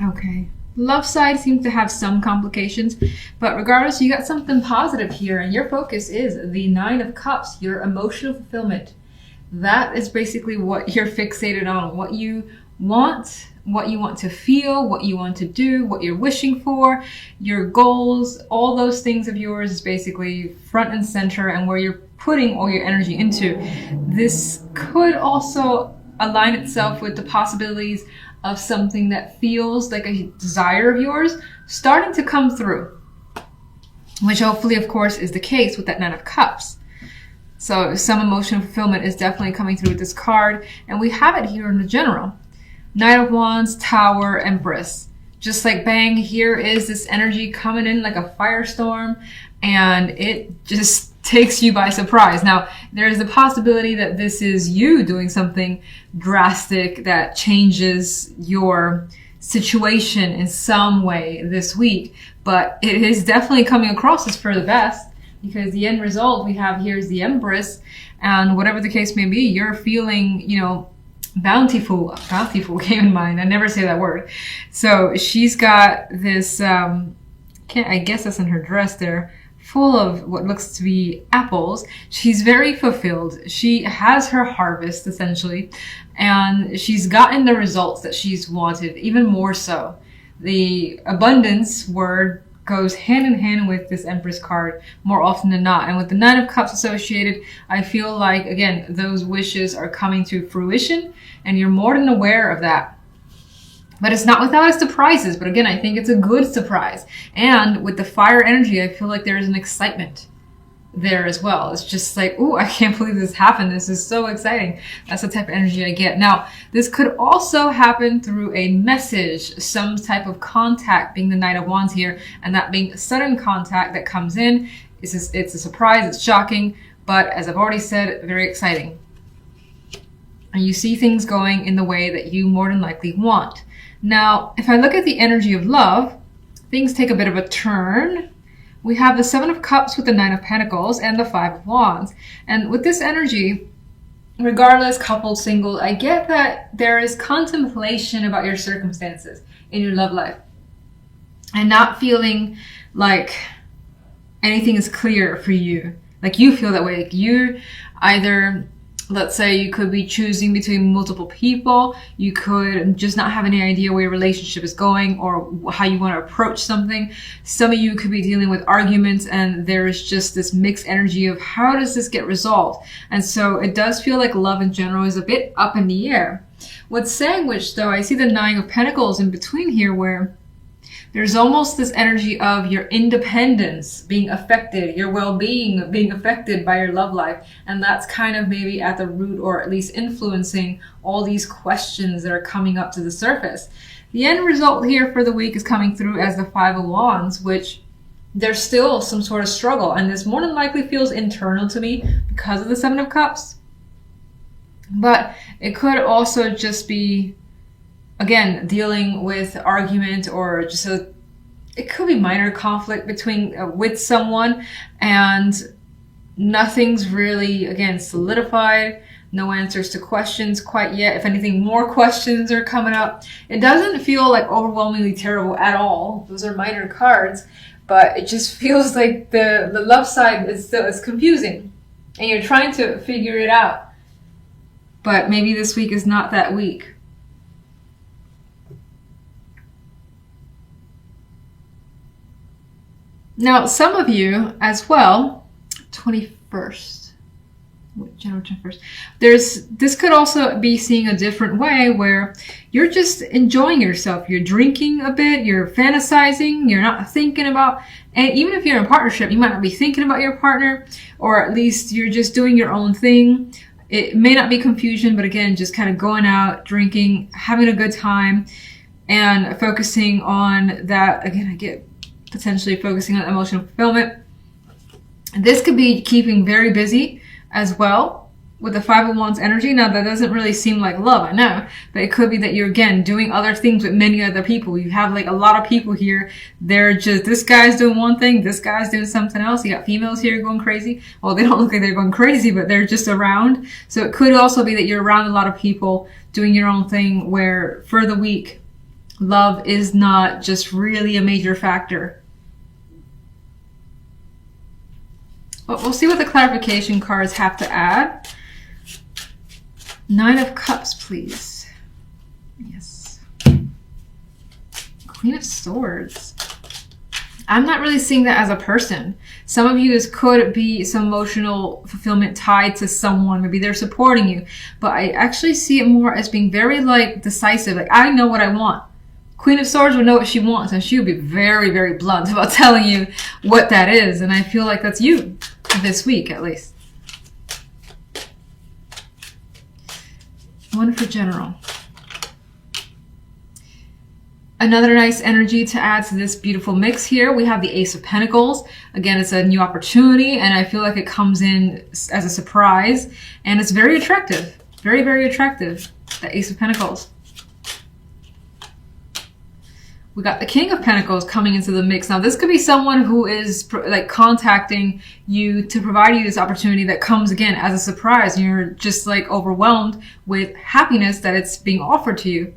Okay. Love side seems to have some complications, but regardless, you got something positive here, and your focus is the Nine of Cups, your emotional fulfillment. That is basically what you're fixated on, what you want to feel, what you want to do, what you're wishing for, your goals, all those things of yours is basically front and center and where you're putting all your energy into. This could also align itself with the possibilities of something that feels like a desire of yours starting to come through, which hopefully, of course, is the case with that Nine of Cups. So some emotional fulfillment is definitely coming through with this card, and we have it here in the general. Knight of Wands, Tower, Empress. Just like bang, here is this energy coming in like a firestorm, and it just takes you by surprise. Now, there's the possibility that this is you doing something drastic that changes your situation in some way this week, but it is definitely coming across as for the best, because the end result we have here is the Empress, and whatever the case may be, you're feeling, bountiful came in mind. I never say that word. So she's got this, I guess that's in her dress there, full of what looks to be apples. She's very fulfilled. She has her harvest essentially, and she's gotten the results that she's wanted, even more so. The abundance word goes hand in hand with this Empress card more often than not. And with the Nine of Cups associated, I feel like, again, those wishes are coming to fruition, and you're more than aware of that. But it's not without its surprises. But again, I think it's a good surprise. And with the fire energy, I feel like there is an excitement there as well. It's just like, ooh, I can't believe this happened. This is so exciting. That's the type of energy I get. Now, this could also happen through a message, some type of contact, being the Knight of Wands here, and that being sudden contact that comes in. It's a surprise, it's shocking, but as I've already said, very exciting. And you see things going in the way that you more than likely want. Now, if I look at the energy of love, things take a bit of a turn. We have the Seven of Cups with the Nine of Pentacles and the Five of Wands. And with this energy, regardless, coupled, single, I get that there is contemplation about your circumstances in your love life. And not feeling like anything is clear for you. Like you feel that way. Like you either, let's say you could be choosing between multiple people. You could just not have any idea where your relationship is going or how you want to approach something. Some of you could be dealing with arguments, and there is just this mixed energy of how does this get resolved? And so it does feel like love in general is a bit up in the air. With Sandwich, though, I see the Nine of Pentacles in between here, where there's almost this energy of your independence being affected, your well-being being affected by your love life. And that's kind of maybe at the root, or at least influencing all these questions that are coming up to the surface. The end result here for the week is coming through as the Five of Wands, which there's still some sort of struggle. And this more than likely feels internal to me because of the Seven of Cups. But it could also just be, again, dealing with argument, or just it could be minor conflict between with someone, and nothing's really, again, solidified. No answers to questions quite yet. If anything, more questions are coming up. It doesn't feel like overwhelmingly terrible at all. Those are minor cards, but it just feels like the love side is confusing, and you're trying to figure it out. But maybe this week is not that week. Now, some of you as well, 21st, January 21st, this could also be seeing a different way, where you're just enjoying yourself. You're drinking a bit, you're fantasizing, you're not thinking about, and even if you're in a partnership, you might not be thinking about your partner, or at least you're just doing your own thing. It may not be confusion, but again, just kind of going out, drinking, having a good time, and focusing on that. Again, I get potentially focusing on emotional fulfillment. This could be keeping very busy as well with the Five of Wands energy. Now, that doesn't really seem like love, I know, but it could be that you're, again, doing other things with many other people. You have like a lot of people here. They're just, this guy's doing one thing, this guy's doing something else. You got females here going crazy. Well, they don't look like they're going crazy, but they're just around. So it could also be that you're around a lot of people doing your own thing, where for the week, love is not just really a major factor. But we'll see what the clarification cards have to add. 9 of Cups, please. Yes. Queen of Swords. I'm not really seeing that as a person. Some of you, this could be some emotional fulfillment tied to someone. Maybe they're supporting you. But I actually see it more as being very like decisive. Like, I know what I want. Queen of Swords would know what she wants, and she would be very, very blunt about telling you what that is. And I feel like that's you this week, at least. 1 for general. Another nice energy to add to this beautiful mix here. We have the Ace of Pentacles. Again, it's a new opportunity, and I feel like it comes in as a surprise, and it's very attractive. Very, very attractive. The Ace of Pentacles. We got the King of Pentacles coming into the mix. Now, this could be someone who is like contacting you to provide you this opportunity that comes again as a surprise, and you're just like overwhelmed with happiness that it's being offered to you.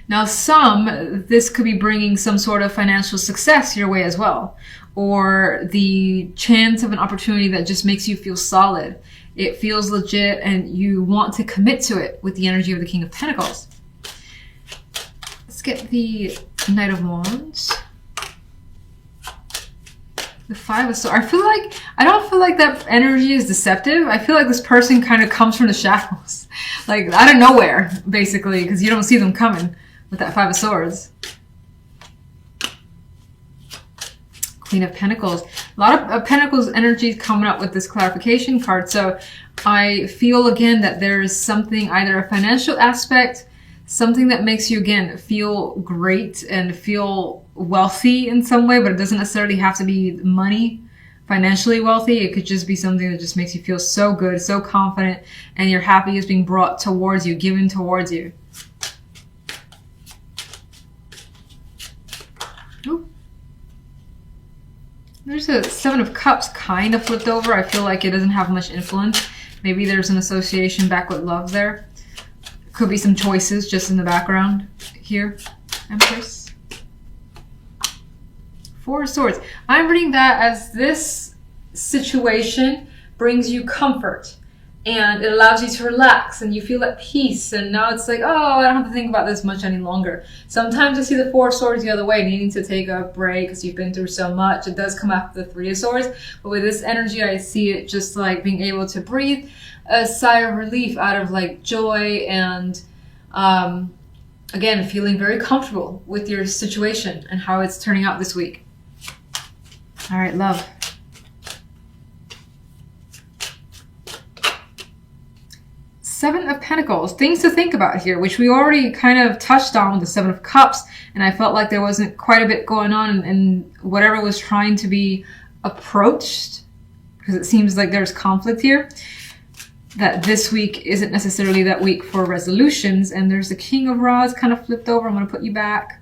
Now, this could be bringing some sort of financial success your way as well, or the chance of an opportunity that just makes you feel solid. It feels legit, and you want to commit to it with the energy of the King of Pentacles. Let's get the Knight of Wands. The 5 of Swords. I don't feel like that energy is deceptive. I feel like this person kind of comes from the shadows, like out of nowhere, basically, because you don't see them coming. With that 5 of Swords. Queen of Pentacles. A lot of Pentacles energy coming up with this clarification card. So I feel again that there is something, either a financial aspect, something that makes you again feel great and feel wealthy in some way, but it doesn't necessarily have to be money, financially wealthy. It could just be something that just makes you feel so good, so confident, and your happy is being brought towards you, given towards you. There's a 7 of Cups kind of flipped over. I feel like it doesn't have much influence. Maybe there's an association back with love there. Could be some choices just in the background here. Empress. 4 of Swords. I'm reading that as this situation brings you comfort. And it allows you to relax and you feel at peace. And now it's like, oh, I don't have to think about this much any longer. Sometimes I see the 4 of Swords the other way, needing to take a break because you've been through so much. It does come after the 3 of Swords. But with this energy, I see it just like being able to breathe a sigh of relief out of like joy and, again, feeling very comfortable with your situation and how it's turning out this week. All right, love. 7 of Pentacles, things to think about here, which we already kind of touched on with the 7 of Cups, and I felt like there wasn't quite a bit going on in whatever was trying to be approached, because it seems like there's conflict here, that this week isn't necessarily that week for resolutions. And there's the King of Rods kind of flipped over. I'm going to put you back.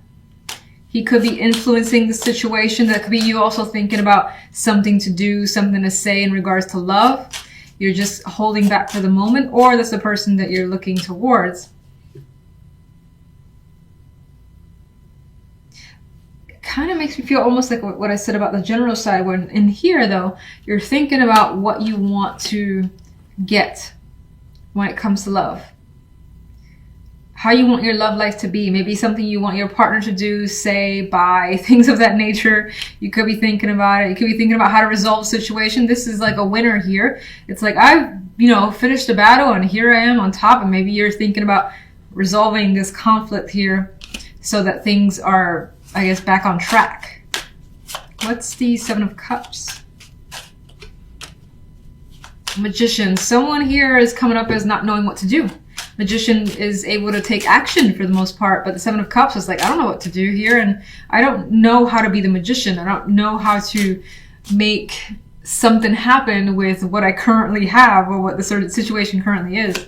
He could be influencing the situation. That could be you also thinking about something to do, something to say in regards to love. You're just holding back for the moment, or that's the person that you're looking towards. It kind of makes me feel almost like what I said about the general side, when in here though, you're thinking about what you want to get when it comes to love. How you want your love life to be. Maybe something you want your partner to do, say, buy, things of that nature. You could be thinking about it. You could be thinking about how to resolve a situation. This is like a winner here. It's like, I've, finished the battle and here I am on top. And maybe you're thinking about resolving this conflict here so that things are, I guess, back on track. What's the 7 of Cups? Magician. Someone here is coming up as not knowing what to do. Magician is able to take action for the most part, but the 7 of Cups is like, I don't know what to do here, and I don't know how to be the magician. I don't know how to make something happen with what I currently have, or what the sort of situation currently is.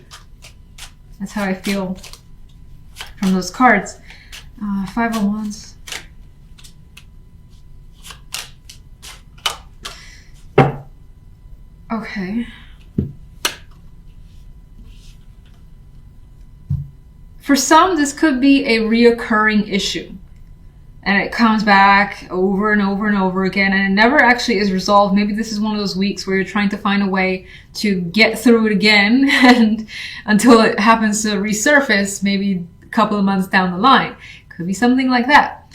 That's how I feel from those cards. 5 of Wands. Okay. For For some, this could be a reoccurring issue. And it comes back over and over and over again, and it never actually is resolved. Maybe this is one of those weeks where you're trying to find a way to get through it again, and until it happens to resurface, maybe a couple of months down the line. Could be something like that.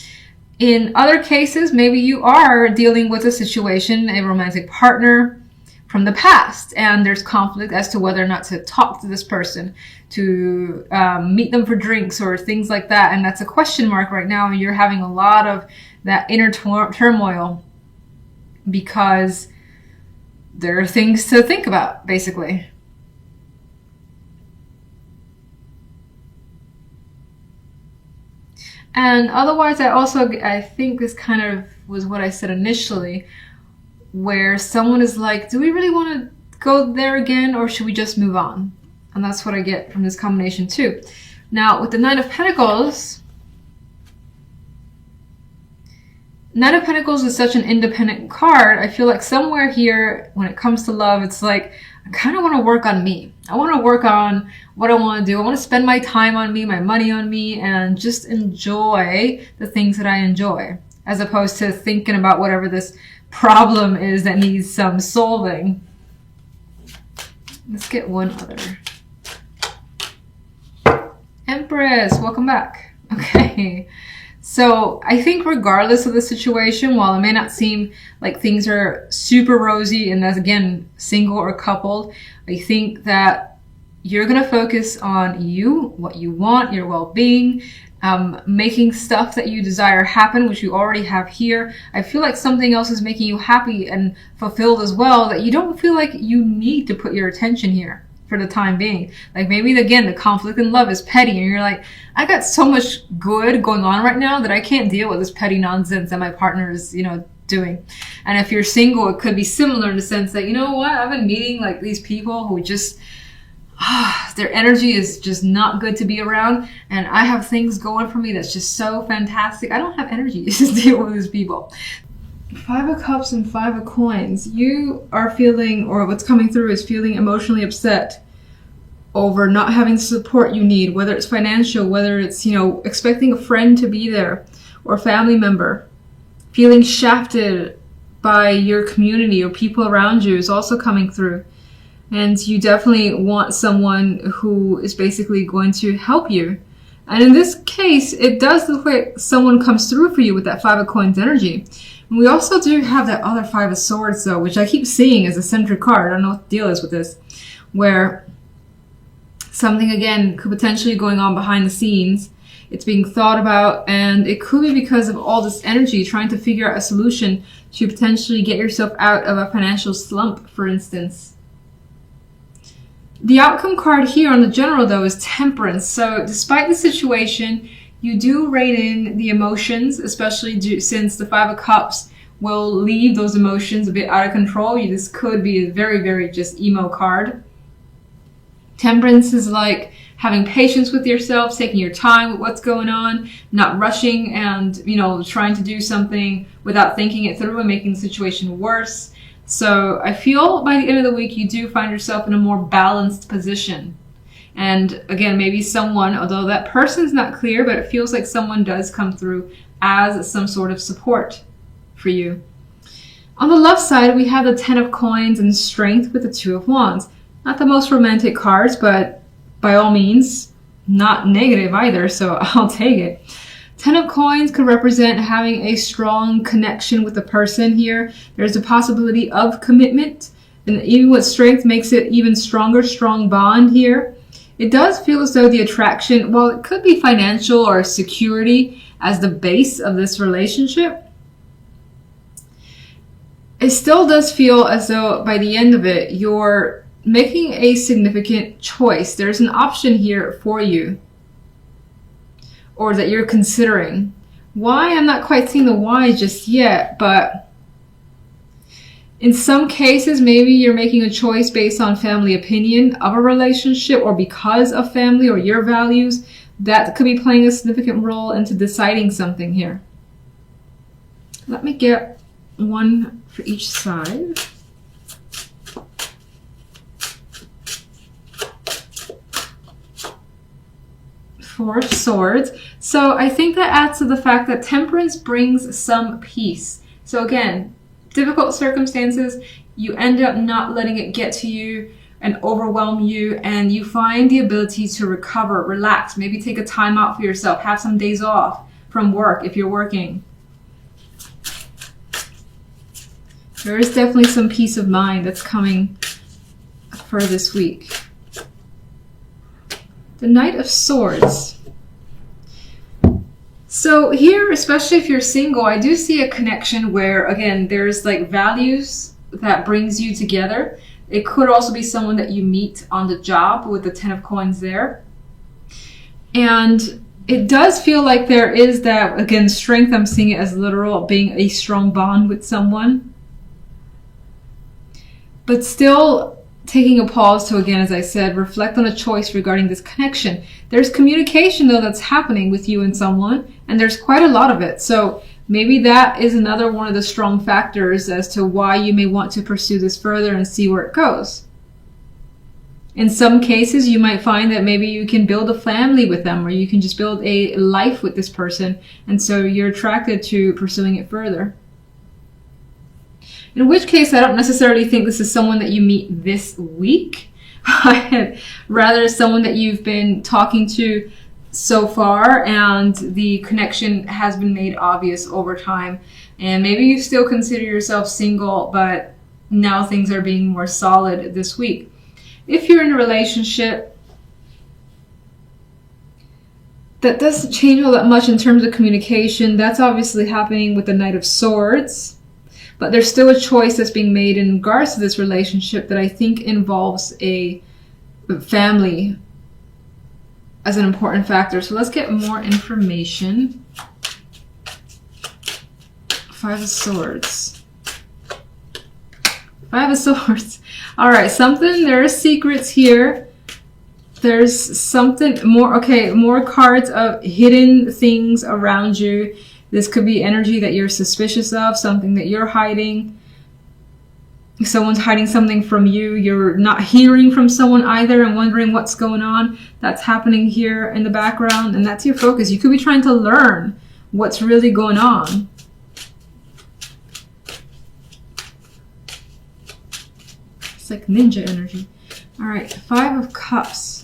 In other cases, maybe you are dealing with a situation, a romantic partner from the past, and there's conflict as to whether or not to talk to this person, to meet them for drinks or things like that, and that's a question mark right now, and you're having a lot of that inner turmoil because there are things to think about, basically. And otherwise, I think this kind of was what I said initially, where someone is like, do we really want to go there again, or should we just move on? And that's what I get from this combination too. Now, with the Nine of Pentacles is such an independent card. I feel like somewhere here, when it comes to love, it's like, I kind of want to work on me. I want to work on what I want to do. I want to spend my time on me, my money on me, and just enjoy the things that I enjoy, as opposed to thinking about whatever this problem is that needs some solving. Let's get one other. Empress, welcome back. Okay, so I think regardless of the situation, while it may not seem like things are super rosy, and that's again single or coupled, I think that you're gonna focus on you, what you want, your well-being, making stuff that you desire happen, which you already have here. I feel like something else is making you happy and fulfilled as well, that you don't feel like you need to put your attention here for the time being. Like maybe again, the conflict in love is petty, and you're like, I got so much good going on right now that I can't deal with this petty nonsense that my partner is, doing. And if you're single, it could be similar in the sense that, you know what, I've been meeting like these people who just their energy is just not good to be around, and I have things going for me that's just so fantastic. I don't have energy to deal with these people. Five of Cups and Five of Coins. You are feeling, or what's coming through is feeling emotionally upset over not having the support you need, whether it's financial, whether it's, expecting a friend to be there or a family member. Feeling shafted by your community or people around you is also coming through. And you definitely want someone who is basically going to help you. And in this case, it does look like someone comes through for you with that Five of Coins energy. And we also do have that other Five of Swords, though, which I keep seeing as a central card. I don't know what the deal is with this. Where something, again, could potentially going on behind the scenes. It's being thought about, and it could be because of all this energy trying to figure out a solution to potentially get yourself out of a financial slump, for instance. The outcome card here on the general, though, is Temperance. So despite the situation, you do rein in the emotions, especially since the Five of Cups will leave those emotions a bit out of control. This could be a very, very just emo card. Temperance is like having patience with yourself, taking your time with what's going on, not rushing and, trying to do something without thinking it through and making the situation worse. So I feel by the end of the week, you do find yourself in a more balanced position. And again, maybe someone, although that person's not clear, but it feels like someone does come through as some sort of support for you. On the left side, we have the Ten of Coins and Strength with the Two of Wands. Not the most romantic cards, but by all means, not negative either, so I'll take it. Ten of Coins could represent having a strong connection with the person here. There's a possibility of commitment, and even with Strength makes it even stronger, strong bond here. It does feel as though the attraction, while it could be financial or security as the base of this relationship, it still does feel as though by the end of it, you're making a significant choice. There's an option here for you, or that you're considering. Why? I'm not quite seeing the why just yet, but in some cases, maybe you're making a choice based on family opinion of a relationship, or because of family or your values. That could be playing a significant role into deciding something here. Let me get one for each side. Four of Swords. So I think that adds to the fact that temperance brings some peace. So again, difficult circumstances, you end up not letting it get to you and overwhelm you, and you find the ability to recover, relax, maybe take a time out for yourself, have some days off from work if you're working. There is definitely some peace of mind that's coming for this week. The Knight of Swords. So here, especially if you're single, I do see a connection where, again, there's like values that brings you together. It could also be someone that you meet on the job with the 10 of Coins there. And it does feel like there is that, again, strength. I'm seeing it as literal, being a strong bond with someone. But still taking a pause to, again, as I said, reflect on a choice regarding this connection. There's communication, though, that's happening with you and someone, and there's quite a lot of it. So maybe that is another one of the strong factors as to why you may want to pursue this further and see where it goes. In some cases, you might find that maybe you can build a family with them, or you can just build a life with this person, and so you're attracted to pursuing it further. In which case, I don't necessarily think this is someone that you meet this week. Rather, someone that you've been talking to so far, and the connection has been made obvious over time. And maybe you still consider yourself single, but now things are being more solid this week. If you're in a relationship, that doesn't change all that much in terms of communication. That's obviously happening with the Knight of Swords. But there's still a choice that's being made in regards to this relationship that I think involves a family as an important factor. So let's get more information. Five of Swords. Five of Swords. All right, there are secrets here. There's something more. Okay, more cards of hidden things around you. This could be energy that you're suspicious of, something that you're hiding. Someone's hiding something from you. You're not hearing from someone either and wondering what's going on. That's happening here in the background, and that's your focus. You could be trying to learn what's really going on. It's like ninja energy. All right, Five of Cups.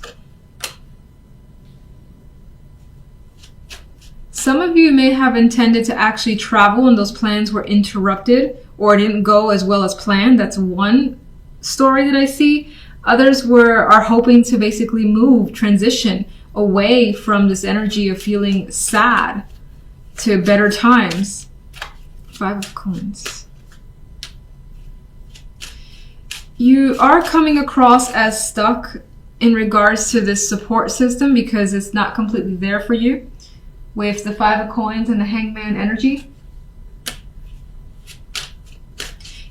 Some of you may have intended to actually travel and those plans were interrupted or didn't go as well as planned. That's one story that I see. Others are hoping to basically transition away from this energy of feeling sad to better times. Five of Coins. You are coming across as stuck in regards to this support system because it's not completely there for you. With the Five of Coins and the Hangman energy.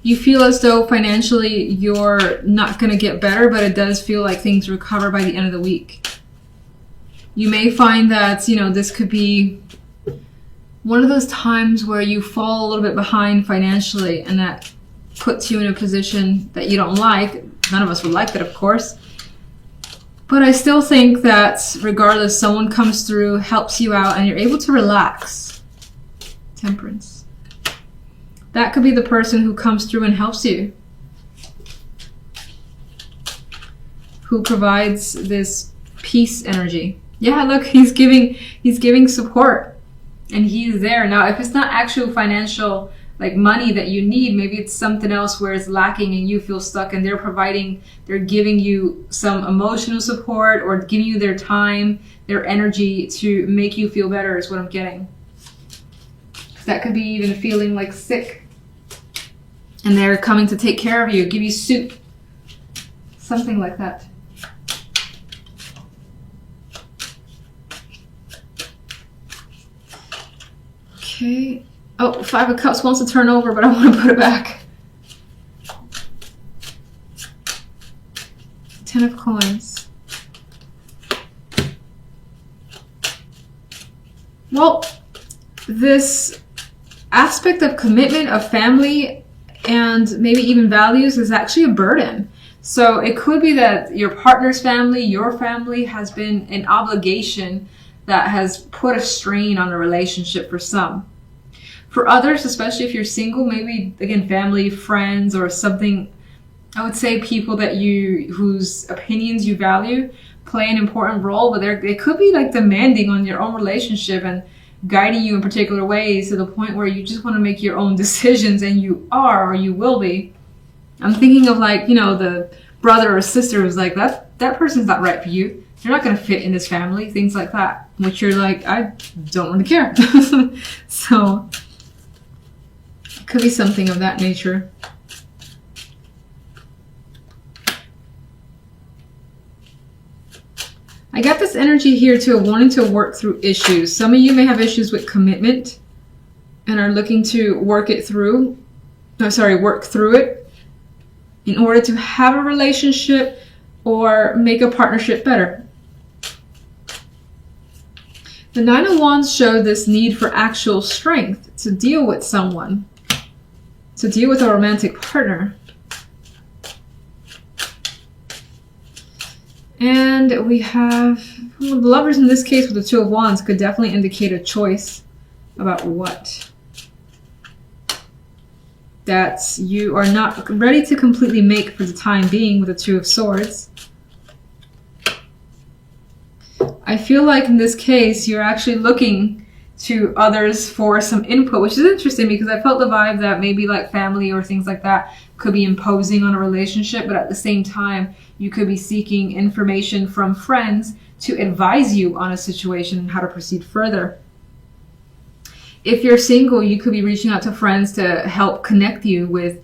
You feel as though financially you're not going to get better, but it does feel like things recover by the end of the week. You may find that, this could be one of those times where you fall a little bit behind financially, and that puts you in a position that you don't like. None of us would like that, of course. But I still think that regardless, someone comes through, helps you out, and you're able to relax. Temperance. That could be the person who comes through and helps you. Who provides this peace energy. Yeah, look, he's giving support. And he's there. Now, if it's not actual financial like money that you need, maybe it's something else where it's lacking and you feel stuck, and they're giving you some emotional support or giving you their time, their energy to make you feel better is what I'm getting. That could be even feeling like sick and they're coming to take care of you, give you soup, something like that. Okay. Oh, Five of Cups wants to turn over, but I want to put it back. 10 of Coins. Well, this aspect of commitment, of family, and maybe even values is actually a burden. So it could be that your partner's family, your family, has been an obligation that has put a strain on a relationship for some. For others, especially if you're single, maybe, again, family, friends, or something, I would say people that whose opinions you value play an important role, but they could be like demanding on your own relationship and guiding you in particular ways to the point where you just want to make your own decisions, and you are, or you will be. I'm thinking of, like, you know, the brother or sister who's like, that person's not right for you. You're not going to fit in this family, things like that, which you're like, I don't really care. So it could be something of that nature. I got this energy here too, of wanting to work through issues. Some of you may have issues with commitment and are looking to work through it in order to have a relationship or make a partnership better. The Nine of Wands showed this need for actual strength to deal with someone, to deal with a romantic partner. And we have, well, the Lovers in this case with the Two of Wands could definitely indicate a choice about what that you are not ready to completely make for the time being with the Two of Swords. I feel like in this case, you're actually looking to others for some input, which is interesting because I felt the vibe that maybe like family or things like that could be imposing on a relationship, but at the same time, you could be seeking information from friends to advise you on a situation and how to proceed further. If you're single, you could be reaching out to friends to help connect you with,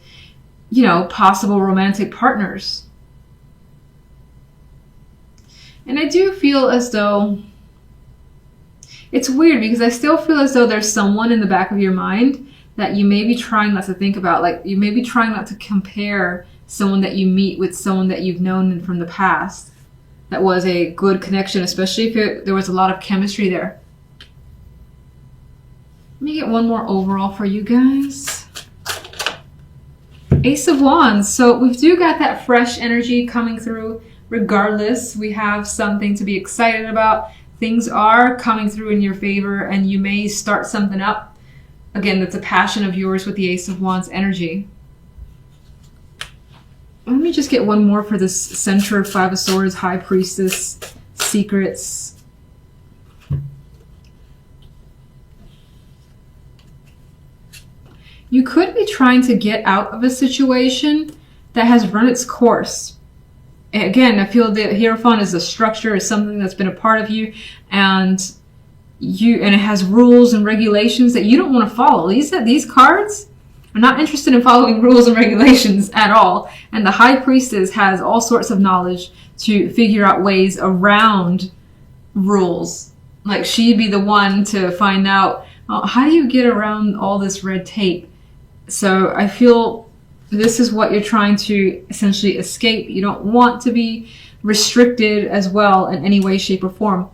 you know, possible romantic partners. And I do feel as though, it's weird because I still feel as though there's someone in the back of your mind that you may be trying not to think about. Like, you may be trying not to compare someone that you meet with someone that you've known from the past that was a good connection, especially if there was a lot of chemistry there. Let me get one more overall for you guys. Ace of Wands. So we do got that fresh energy coming through. Regardless, we have something to be excited about. Things are coming through in your favor, and you may start something up. Again, that's a passion of yours with the Ace of Wands energy. Let me just get one more for this center, Five of Swords, High Priestess, secrets. You could be trying to get out of a situation that has run its course. Again, I feel the Hierophant is a structure, is something that's been a part of you, and it has rules and regulations that you don't want to follow. These cards are not interested in following rules and regulations at all. And the High Priestess has all sorts of knowledge to figure out ways around rules. Like, she'd be the one to find out, oh, how do you get around all this red tape? So I feel this is what you're trying to essentially escape. You don't want to be restricted as well in any way, shape, or form.